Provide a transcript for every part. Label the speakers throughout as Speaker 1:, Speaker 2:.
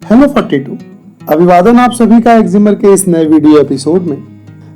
Speaker 1: Hello 42, अभिवादन आप सभी का एक्जिमर के इस नए वीडियो एपिसोड में।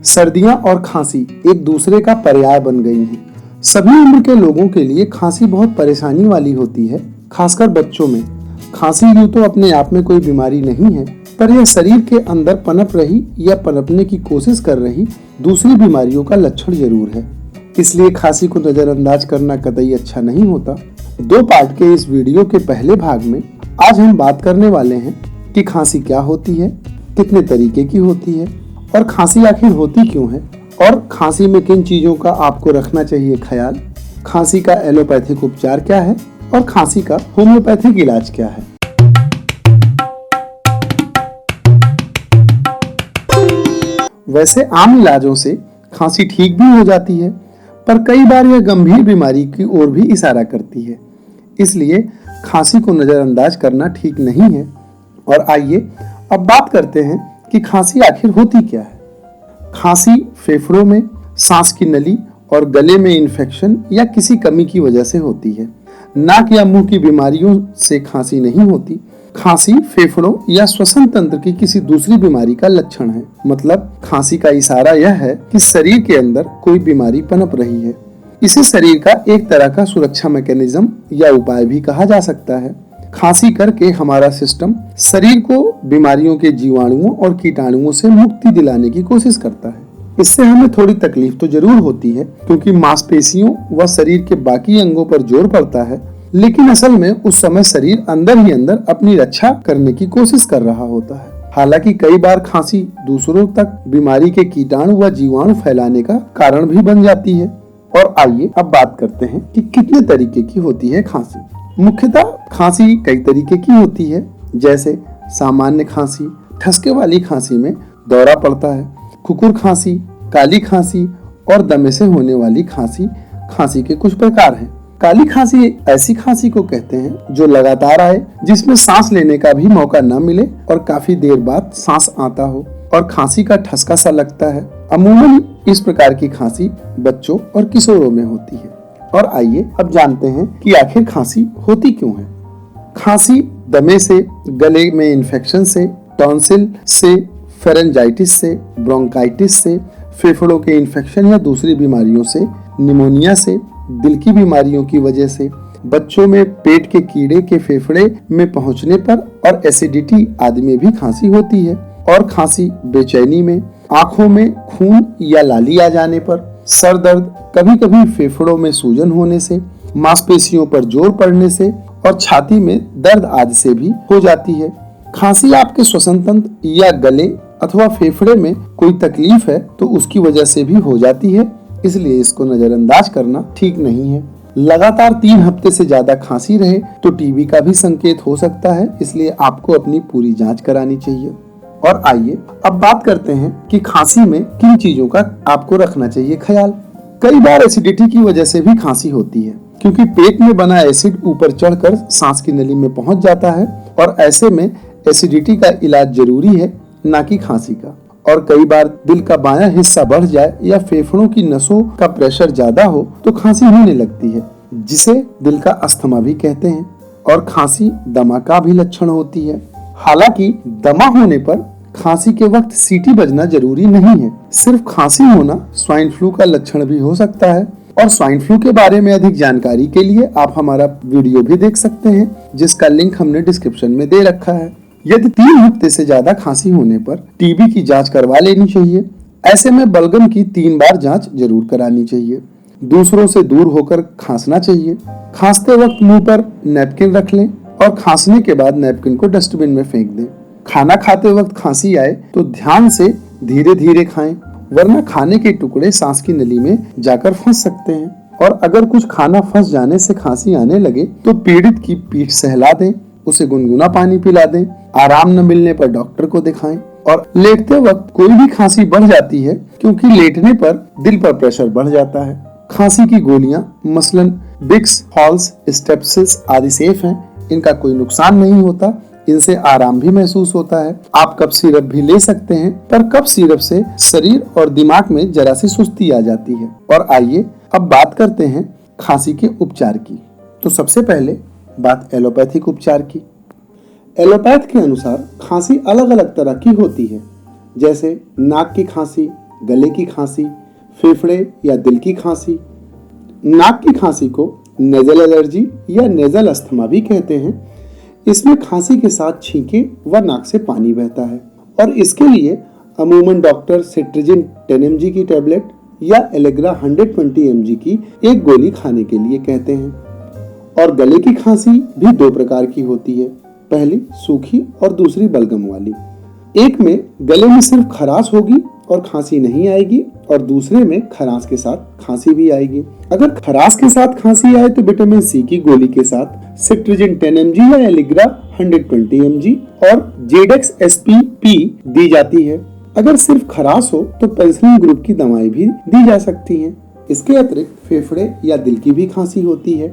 Speaker 1: सर्दियां और खांसी एक दूसरे का पर्याय बन गई हैं। सभी उम्र के लोगों के लिए खांसी बहुत परेशानी वाली होती है, खासकर बच्चों में। खांसी यूं तो अपने आप में कोई बीमारी नहीं है, पर यह शरीर के अंदर पनप रही या पनपने की कोशिश कर रही दूसरी बीमारियों का लक्षण जरूर है। इसलिए खांसी को नजरअंदाज करना कतई अच्छा नहीं होता। 2 पार्ट के इस वीडियो के पहले भाग में आज हम बात करने वाले हैं कि खांसी क्या होती है, कितने तरीके की होती है और खांसी आखिर होती क्यों है, और खांसी में किन चीजों का आपको रखना चाहिए ख्याल, खांसी का एलोपैथिक उपचार क्या है और खांसी का होम्योपैथिक इलाज क्या है। वैसे आम इलाजों से खांसी ठीक भी हो जाती है, पर कई बार यह गंभीर बीमारी की ओर भी इशारा करती है। इसलिए खांसी को नजरअंदाज करना ठीक नहीं है। और आइए अब बात करते हैं कि खांसी आखिर होती क्या है। खांसी फेफड़ों में, सांस की नली और गले में इन्फेक्शन या किसी कमी की वजह से होती है। नाक या मुंह की बीमारियों से खांसी नहीं होती। खांसी फेफड़ों या श्वसन तंत्र की किसी दूसरी बीमारी का लक्षण है। मतलब खांसी का इशारा यह है कि शरीर के अंदर कोई बीमारी पनप रही है। इसे शरीर का एक तरह का सुरक्षा मैकेनिज्म या उपाय भी कहा जा सकता है। खांसी करके हमारा सिस्टम शरीर को बीमारियों के जीवाणुओं और कीटाणुओं से मुक्ति दिलाने की कोशिश करता है। इससे हमें थोड़ी तकलीफ तो जरूर होती है, क्योंकि मांसपेशियों व शरीर के बाकी अंगों पर जोर पड़ता है, लेकिन असल में उस समय शरीर अंदर ही अंदर अपनी रक्षा करने की कोशिश कर रहा होता है। हालांकि कई बार खांसी दूसरों तक बीमारी के कीटाणु व जीवाणु फैलाने का कारण भी बन जाती है। और आइए अब बात करते हैं कि कितने तरीके की होती है खांसी। मुख्यतः खांसी कई तरीके की होती है, जैसे सामान्य खांसी, ठसके वाली खांसी में दौरा पड़ता है, कुकुर खांसी, काली खांसी और दमे से होने वाली खांसी। खांसी के कुछ प्रकार हैं। काली खांसी ऐसी खांसी को कहते हैं जो लगातार आए, जिसमें सांस लेने का भी मौका न मिले और काफी देर बाद सांस आता हो और खांसी का ठसका सा लगता है। अमूमन इस प्रकार की खांसी बच्चों और किशोरों में होती है। और आइए अब जानते हैं कि आखिर खांसी होती क्यों है। खांसी दमे से, गले में इन्फेक्शन से, टॉन्सिल से, फेरेंजाइटिस से, ब्रोंकाइटिस से, फेफड़ों के इन्फेक्शन या दूसरी बीमारियों से, निमोनिया से, दिल की बीमारियों की वजह से, बच्चों में पेट के कीड़े के फेफड़े में पहुंचने पर और एसिडिटी आदि में भी खांसी होती है। और खांसी बेचैनी में, आंखों में खून या लाली आ जाने पर, सर दर्द, कभी कभी फेफड़ों में सूजन होने से, मांसपेशियों पर जोर पड़ने से और छाती में दर्द आदि से भी हो जाती है। खांसी आपके श्वसन तंत्र या गले अथवा फेफड़े में कोई तकलीफ है तो उसकी वजह से भी हो जाती है, इसलिए इसको नजरअंदाज करना ठीक नहीं है। लगातार 3 हफ्ते से ज्यादा खांसी रहे तो टीबी का भी संकेत हो सकता है, इसलिए आपको अपनी पूरी जांच करानी चाहिए। और आइए अब बात करते हैं कि खांसी में किन चीजों का आपको रखना चाहिए ख्याल। कई बार एसिडिटी की वजह से भी खांसी होती है, क्योंकि पेट में बना एसिड ऊपर चढ़कर सांस की नली में पहुंच जाता है और ऐसे में एसिडिटी का इलाज जरूरी है, ना कि खांसी का। और कई बार दिल का बायां हिस्सा बढ़ जाए या फेफड़ों की नसों का प्रेशर ज्यादा हो तो खांसी होने लगती है, जिसे दिल का अस्थमा भी कहते हैं। और खांसी दमा का भी लक्षण होती है। हालांकि दमा होने पर खांसी के वक्त सीटी बजना जरूरी नहीं है। सिर्फ खांसी होना स्वाइन फ्लू का लक्षण भी हो सकता है। और स्वाइन फ्लू के बारे में अधिक जानकारी के लिए आप हमारा वीडियो भी देख सकते हैं, जिसका लिंक हमने डिस्क्रिप्शन में दे रखा है। यदि 3 हफ्ते से ज्यादा खांसी होने पर टीबी की जांच करवा लेनी चाहिए। ऐसे में बलगम की 3 बार जांच जरूर करानी चाहिए। दूसरों से दूर होकर खांसना चाहिए। खांसते वक्त मुंह पर नैपकिन रख लें और खांसने के बाद नैपकिन को डस्टबिन में फेंक दें। खाना खाते वक्त खांसी आए तो ध्यान से धीरे धीरे खाएं, वरना खाने के टुकड़े सांस की नली में जाकर फंस सकते हैं। और अगर कुछ खाना फंस जाने से खांसी आने लगे तो पीड़ित की पीठ सहला दें, उसे गुनगुना पानी पिला दें। आराम न मिलने पर डॉक्टर को दिखाएं। और लेटते वक्त कोई भी खांसी बढ़ जाती है, क्योंकि लेटने पर दिल पर प्रेशर बढ़ जाता है। खांसी की गोलियां मसलन विक्स, हॉल्स, स्टेप्सिस आदि सेफ हैं। इनका कोई नुकसान नहीं होता, इनसे आराम भी महसूस होता है। आप कफ सिरप भी ले सकते हैं, पर कफ सिरप से शरीर और दिमाग में जरा सी सुस्ती आ जाती है। और आइए अब बात करते हैं खांसी के उपचार की। तो सबसे पहले बात एलोपैथिक उपचार की। एलोपैथ के अनुसार खांसी अलग अलग तरह की होती है, जैसे नाक की खांसी, गले की खांसी, फेफड़े या दिल की खांसी। नाक की खांसी को नेजल एलर्जी या नेजल अस्थमा भी कहते हैं। इसमें खांसी के साथ छींके व नाक से पानी बहता है और इसके लिए अमूमन डॉक्टर सिट्रिजिन 10 mg की टैबलेट या एलेग्रा 120 mg की एक गोली खाने के लिए कहते हैं। और गले की खांसी भी दो प्रकार की होती है, पहली सूखी और दूसरी बलगम वाली। एक में गले में सिर्फ खराश होगी और खांसी नहीं आएगी और दूसरे में खराश के साथ खांसी भी आएगी। अगर खराश के साथ खांसी आए तो विटामिन सी की गोली के साथ सिट्रिजिन 10 mg या एलिग्रा 120 mg और जेडेक्स एसपी दी जाती है। अगर सिर्फ खराश हो तो पेनिसिलिन ग्रुप की दवाएं भी दी जा सकती हैं। इसके अतिरिक्त फेफड़े या दिल की भी खांसी होती है।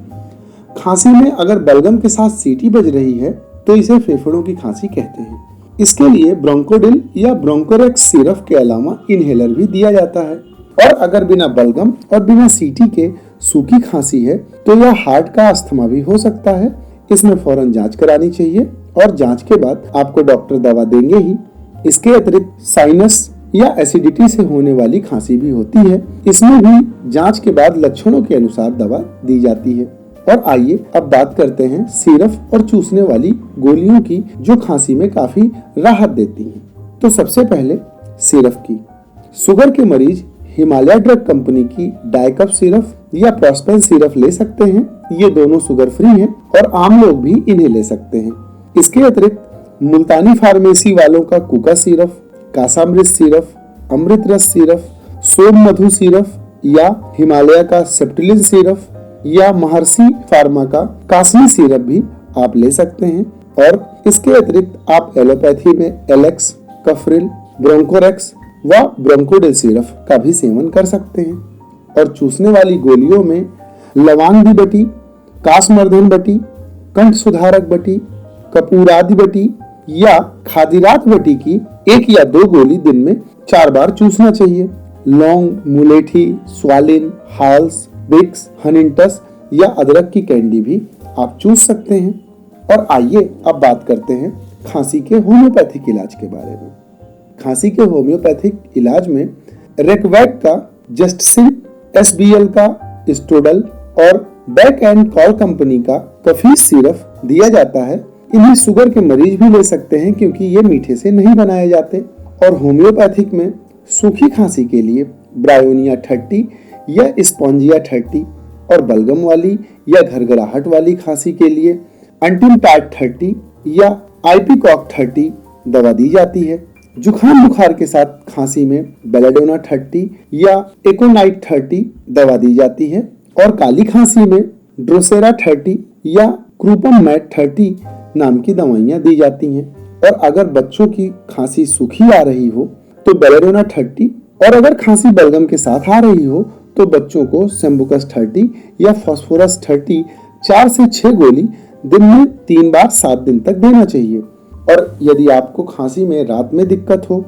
Speaker 1: खांसी में अगर बलगम के साथ सीटी बज रही है तो इसे फेफड़ों की खांसी कहते हैं। इसके लिए ब्रोंकोडिल या ब्रोंकोरेक्स सिरप के अलावा इनहेलर भी दिया जाता है। और अगर बिना बलगम और बिना सीटी के सूखी खांसी है तो यह हार्ट का अस्थमा भी हो सकता है। इसमें फौरन जांच करानी चाहिए और जांच के बाद आपको डॉक्टर दवा देंगे ही। इसके अतिरिक्त साइनस या एसिडिटी से होने वाली खांसी भी होती है। इसमें भी जांच के बाद लक्षणों के अनुसार दवा दी जाती है। और आइए अब बात करते हैं सिरप और चूसने वाली गोलियों की जो खांसी में काफी राहत देती हैं। तो सबसे पहले सिरप की। शुगर के मरीज हिमालय ड्रग कंपनी की डाइकफ सिरप या प्रोस्पेन सिरप ले सकते हैं। ये दोनों शुगर फ्री हैं और आम लोग भी इन्हें ले सकते हैं। इसके अतिरिक्त मुल्तानी फार्मेसी वालों का कुका सिरप, कासामृत सिरप, अमृत रस सिरप, सोम मधु सिरप या हिमालय का सेप्टिलिन सिरप या महर्षि फार्मा का कासमी सिरप भी आप ले सकते हैं। और इसके अतिरिक्त आप एलोपैथी में एलेक्स, कफरिल, ब्रोंकोरेक्स व ब्रोंकोडिल सिरप का भी सेवन कर सकते हैं। और चूसने वाली गोलियों में लवांगी बटी, कासमर्दन बटी, कंठ सुधारक बटी, कपूरादि बटी या खादिरात बटी की 1 या 2 गोली दिन में 4 बार चूसना चाहिए। लौंग, मुलेठी, स्वालिन, हाल्स, बिक्स, हनिंटस या अदरक की कैंडी भी आप चूस सकते हैं। और आइए अब बात करते हैं खांसी के होम्योपैथिक इलाज के बारे में। खांसी के होम्योपैथिक इलाज में रेकवैक का जस्टसिन, एसबीएल का स्टोडल और बैक एंड कॉल कंपनी का कफीस सिरप दिया जाता है। इन्हें शुगर के मरीज भी ले सकते हैं क्योंकि ये मीठे से नहीं बनाए जाते। और होम्योपैथिक में सूखी खांसी के लिए ब्रायोनिया 30 या स्पॉन्जिया 30 और बलगम वाली या घरघराहट वाली खांसी के लिए अंटिमटैट 30 या आइपिकॉक 30 दवा दी जाती है। जुखाम बुखार के साथ खांसी में बेलाडोना 30 या एकोनाइट 30 दवा दी जाती है। और काली खांसी में ड्रोसेरा 30 या क्रूपम मैट 30 नाम की दवाइयां दी जाती हैं। और अगर बच्चों की खांसी सूखी आ रही हो तो बेलाडोना 30 और अगर खांसी बलगम के साथ आ रही हो तो बच्चों को सेम्बुकस 30 या फास्फोरस 30 4 से 6 गोली दिन में 3 बार 7 दिन तक देना चाहिए। और यदि आपको खांसी में रात में दिक्कत हो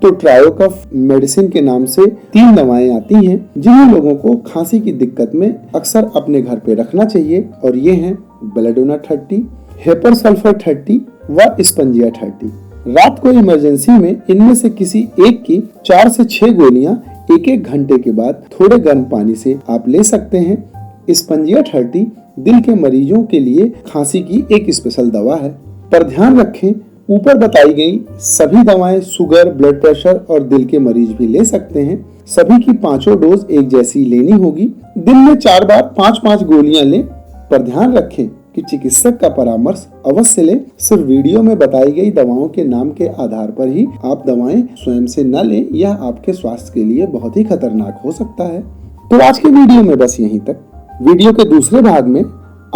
Speaker 1: तो ट्रायोकफ मेडिसिन के नाम से 3 दवाएं आती हैं जिन्हें लोगों को खांसी की दिक्कत में अक्सर अपने घर पे रखना चाहिए। और ये हैं बेलाडोना 30, हेपर सल्फर 30 व स्पंजिया 30। रात को इमरजेंसी में इनमें से किसी एक की 4 से 6 गोलियां 1-1 घंटे के बाद थोड़े गर्म पानी से आप ले सकते हैं। स्पंजिया 30 दिल के मरीजों के लिए खांसी की एक स्पेशल दवा है। पर ध्यान रखें, ऊपर बताई गई सभी दवाएं शुगर, ब्लड प्रेशर और दिल के मरीज भी ले सकते हैं। सभी की 5 डोज एक जैसी लेनी होगी। दिन में 4 बार 5-5 गोलियां लें। पर ध्यान रखें कि चिकित्सक का परामर्श अवश्य लें। सिर्फ वीडियो में बताई गई दवाओं के नाम के आधार पर ही आप दवाएं स्वयं से न लें, यह आपके स्वास्थ्य के लिए बहुत ही खतरनाक हो सकता है। तो आज के वीडियो में बस यहीं तक। वीडियो के दूसरे भाग में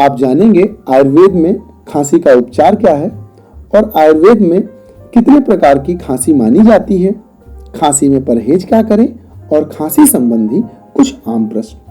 Speaker 1: आप जानेंगे आयुर्वेद में खांसी का उपचार क्या है और आयुर्वेद में कितने प्रकार की खांसी मानी जाती है, खांसी में परहेज क्या करें और खांसी संबंधी कुछ आम प्रश्न।